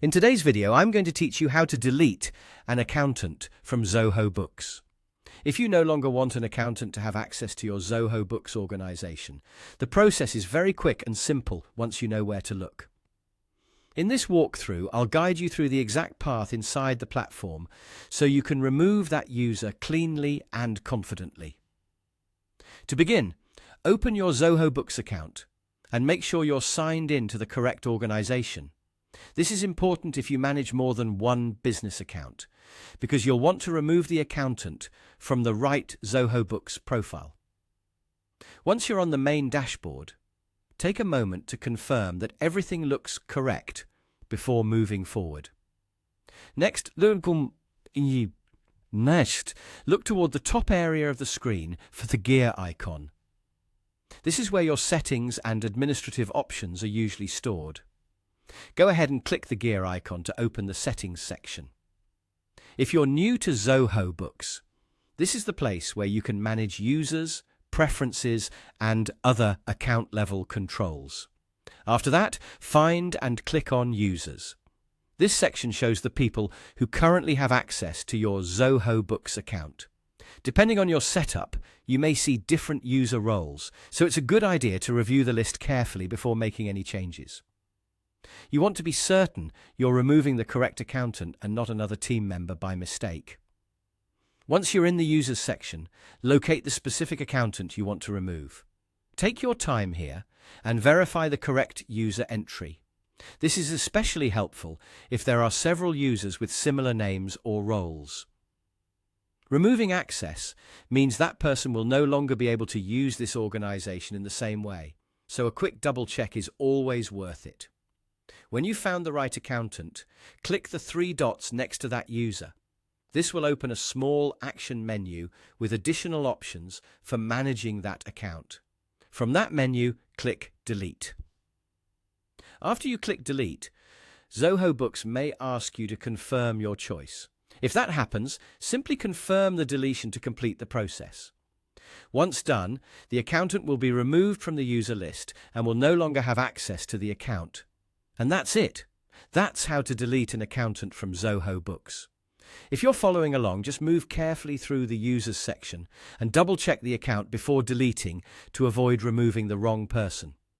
In today's video, I'm going to teach you how to delete an accountant from Zoho Books. If you no longer want an accountant to have access to your Zoho Books organization, the process is very quick and simple once you know where to look. In this walkthrough, I'll guide you through the exact path inside the platform so you can remove that user cleanly and confidently. To begin, open your Zoho Books account and make sure you're signed in to the correct organization. This is important if you manage more than one business account, because you'll want to remove the accountant from the right Zoho Books profile. Once you're on the main dashboard, take a moment to confirm that everything looks correct before moving forward. Next, look toward the top area of the screen for the gear icon. This is where your settings and administrative options are usually stored. Go ahead and click the gear icon to open the settings section. If you're new to Zoho Books, this is the place where you can manage users, preferences, and other account-level controls. After that, find and click on Users. This section shows the people who currently have access to your Zoho Books account. Depending on your setup, you may see different user roles, so it's a good idea to review the list carefully before making any changes. You want to be certain you're removing the correct accountant and not another team member by mistake. Once you're in the Users section, locate the specific accountant you want to remove. Take your time here and verify the correct user entry. This is especially helpful if there are several users with similar names or roles. Removing access means that person will no longer be able to use this organization in the same way, so a quick double check is always worth it. When you've found the right accountant, click the three dots next to that user. This will open a small action menu with additional options for managing that account. From that menu, click Delete. After you click Delete, Zoho Books may ask you to confirm your choice. If that happens, simply confirm the deletion to complete the process. Once done, the accountant will be removed from the user list and will no longer have access to the account. And that's it. That's how to delete an accountant from Zoho Books. If you're following along, just move carefully through the Users section and double-check the account before deleting to avoid removing the wrong person.